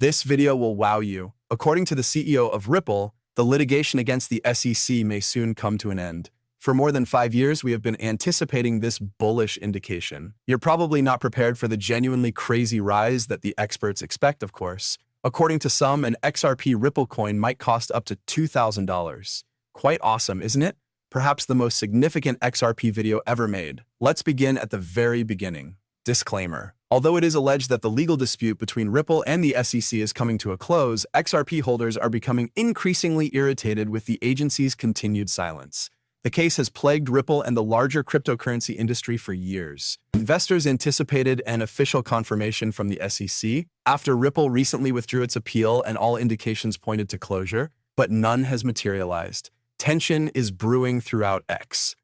This video will wow you. According to the CEO of Ripple, the litigation against the SEC may soon come to an end. For more than 5 years, we have been anticipating this bullish indication. You're probably not prepared for the genuinely crazy rise that the experts expect, of course. According to some, an XRP Ripple coin might cost up to $2,000. Quite awesome, isn't it? Perhaps the most significant XRP video ever made. Let's begin at the very beginning. Disclaimer. Although it is alleged that the legal dispute between Ripple and the SEC is coming to a close, XRP holders are becoming increasingly irritated with the agency's continued silence. The case has plagued Ripple and the larger cryptocurrency industry for years. Investors anticipated an official confirmation from the SEC after Ripple recently withdrew its appeal and all indications pointed to closure, but none has materialized. Tension is brewing throughout X.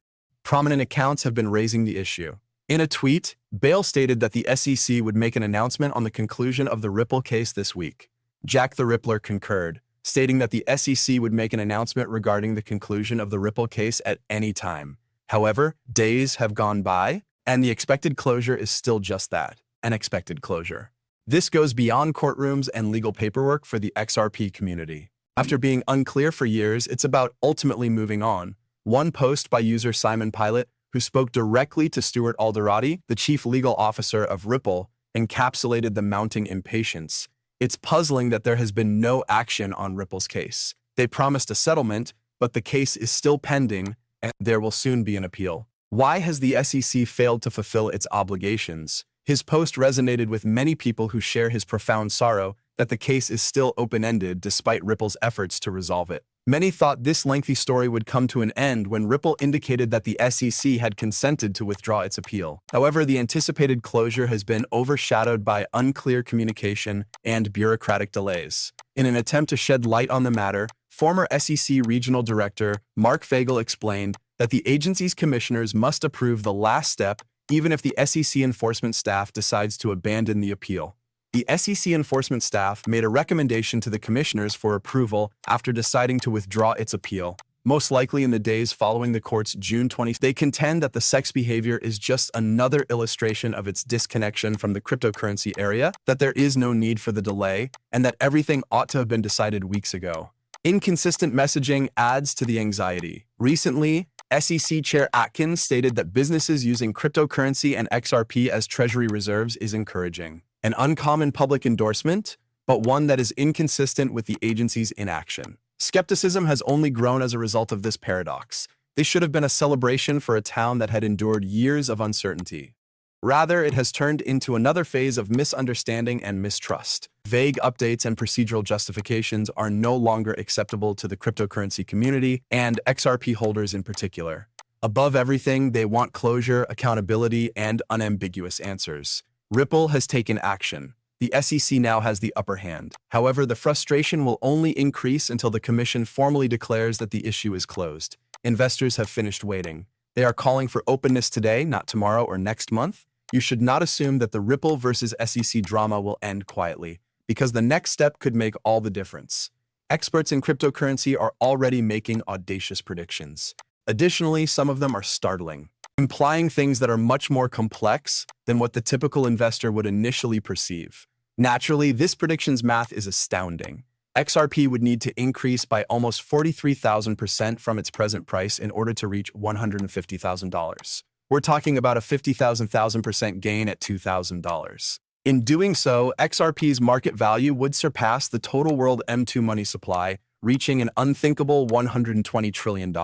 Prominent accounts have been raising the issue. In a tweet, Bale stated that the SEC would make an announcement on the conclusion of the Ripple case this week. Jack the Rippler concurred, stating that the SEC would make an announcement regarding the conclusion of the Ripple case at any time. However, days have gone by, and the expected closure is still just that, an expected closure. This goes beyond courtrooms and legal paperwork for the XRP community. After being unclear for years, it's about ultimately moving on. One post by user Simon Pilot, who spoke directly to Stuart Alderati, the chief legal officer of Ripple, encapsulated the mounting impatience. It's puzzling that there has been no action on Ripple's case. They promised a settlement, but the case is still pending, and there will soon be an appeal. Why has the SEC failed to fulfill its obligations? His post resonated with many people who share his profound sorrow that the case is still open-ended despite Ripple's efforts to resolve it. Many thought this lengthy story would come to an end when Ripple indicated that the SEC had consented to withdraw its appeal. However, the anticipated closure has been overshadowed by unclear communication and bureaucratic delays. In an attempt to shed light on the matter, former SEC Regional Director Mark Fagel explained that the agency's commissioners must approve the last step even if the SEC enforcement staff decides to abandon the appeal. The SEC enforcement staff made a recommendation to the commissioners for approval after deciding to withdraw its appeal. Most likely in the days following the court's June 20, they contend that the SEC's behavior is just another illustration of its disconnection from the cryptocurrency area, that there is no need for the delay, and that everything ought to have been decided weeks ago. Inconsistent messaging adds to the anxiety. Recently, SEC Chair Atkins stated that businesses using cryptocurrency and XRP as treasury reserves is encouraging. An uncommon public endorsement, but one that is inconsistent with the agency's inaction. Skepticism has only grown as a result of this paradox. This should have been a celebration for a town that had endured years of uncertainty. Rather, it has turned into another phase of misunderstanding and mistrust. Vague updates and procedural justifications are no longer acceptable to the cryptocurrency community and XRP holders in particular. Above everything, they want closure, accountability, and unambiguous answers. Ripple has taken action. The SEC now has the upper hand. However, the frustration will only increase until the commission formally declares that the issue is closed. Investors have finished waiting. They are calling for openness today, not tomorrow or next month. You should not assume that the Ripple versus SEC drama will end quietly, because the next step could make all the difference. Experts in cryptocurrency are already making audacious predictions. Additionally, some of them are startling, implying things that are much more complex than what the typical investor would initially perceive. Naturally, this prediction's math is astounding. XRP would need to increase by almost 43,000% from its present price in order to reach $150,000. We're talking about a 50,000% gain at $2,000. In doing so, XRP's market value would surpass the total world M2 money supply, reaching an unthinkable $120 trillion.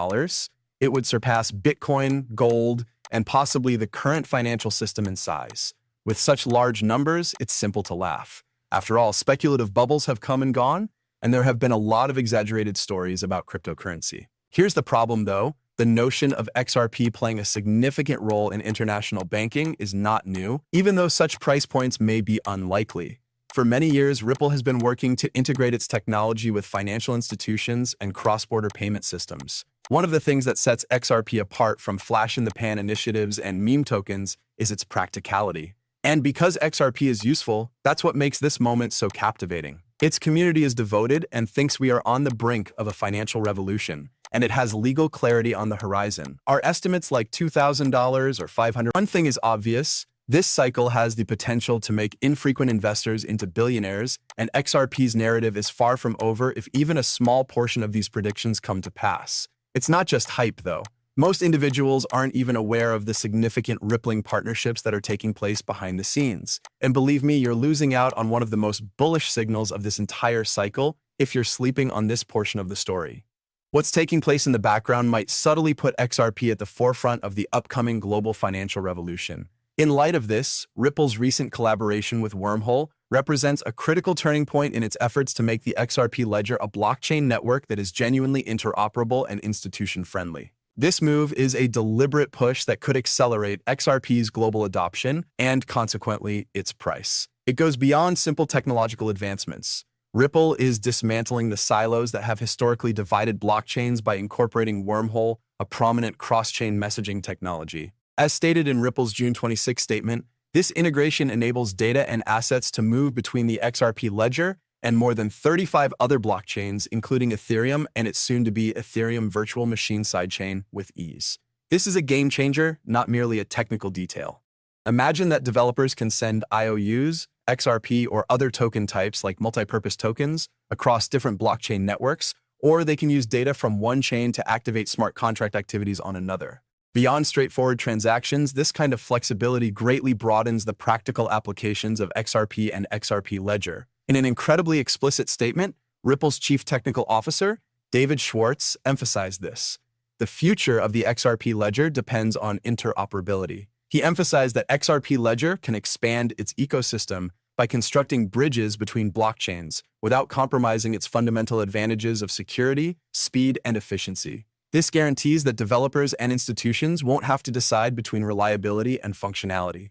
It would surpass Bitcoin, gold, and possibly the current financial system in size. With such large numbers, it's simple to laugh. After all, speculative bubbles have come and gone, and there have been a lot of exaggerated stories about cryptocurrency. Here's the problem, though. The notion of XRP playing a significant role in international banking is not new, even though such price points may be unlikely. For many years, Ripple has been working to integrate its technology with financial institutions and cross-border payment systems. One of the things that sets XRP apart from flash-in-the-pan initiatives and meme tokens is its practicality. And because XRP is useful, that's what makes this moment so captivating. Its community is devoted and thinks we are on the brink of a financial revolution, and it has legal clarity on the horizon. Our estimates like $2,000 or $500. One thing is obvious, This cycle has the potential to make infrequent investors into billionaires, and XRP's narrative is far from over if even a small portion of these predictions come to pass. It's not just hype, though. Most individuals aren't even aware of the significant rippling partnerships that are taking place behind the scenes. And believe me, you're losing out on one of the most bullish signals of this entire cycle if you're sleeping on this portion of the story. What's taking place in the background might subtly put XRP at the forefront of the upcoming global financial revolution. In light of this, Ripple's recent collaboration with Wormhole represents a critical turning point in its efforts to make the XRP ledger a blockchain network that is genuinely interoperable and institution-friendly. This move is a deliberate push that could accelerate XRP's global adoption and, consequently, its price. It goes beyond simple technological advancements. Ripple is dismantling the silos that have historically divided blockchains by incorporating Wormhole, a prominent cross-chain messaging technology. As stated in Ripple's June 26 statement, this integration enables data and assets to move between the XRP ledger and more than 35 other blockchains, including Ethereum and its soon-to-be Ethereum virtual machine sidechain, with ease. This is a game changer, not merely a technical detail. Imagine that developers can send IOUs, XRP, or other token types like multi-purpose tokens across different blockchain networks, or they can use data from one chain to activate smart contract activities on another. Beyond straightforward transactions, this kind of flexibility greatly broadens the practical applications of XRP and XRP Ledger. In an incredibly explicit statement, Ripple's chief technical officer, David Schwartz, emphasized this. The future of the XRP ledger depends on interoperability. He emphasized that XRP Ledger can expand its ecosystem by constructing bridges between blockchains without compromising its fundamental advantages of security, speed, and efficiency. This guarantees that developers and institutions won't have to decide between reliability and functionality.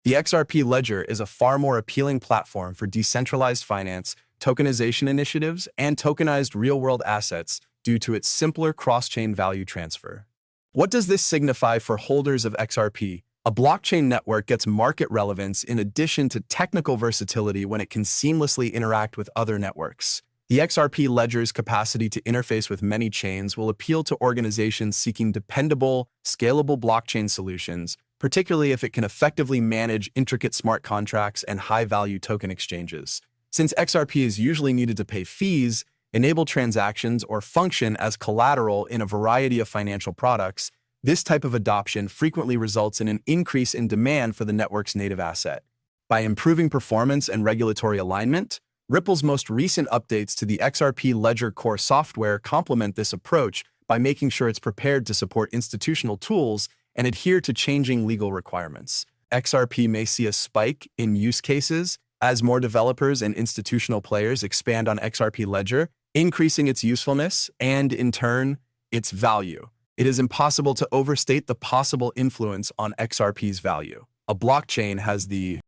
The XRP Ledger is a far more appealing platform for decentralized finance, tokenization initiatives, and tokenized real-world assets due to its simpler cross-chain value transfer. What does this signify for holders of XRP? A blockchain network gets market relevance in addition to technical versatility when it can seamlessly interact with other networks. The XRP Ledger's capacity to interface with many chains will appeal to organizations seeking dependable, scalable blockchain solutions, particularly if it can effectively manage intricate smart contracts and high-value token exchanges. Since XRP is usually needed to pay fees, enable transactions, or function as collateral in a variety of financial products, this type of adoption frequently results in an increase in demand for the network's native asset. By improving performance and regulatory alignment, Ripple's most recent updates to the XRP Ledger core software complement this approach by making sure it's prepared to support institutional tools and adhere to changing legal requirements. XRP may see a spike in use cases as more developers and institutional players expand on XRP Ledger, increasing its usefulness and, in turn, its value. It is impossible to overstate the possible influence on XRP's value. A blockchain has the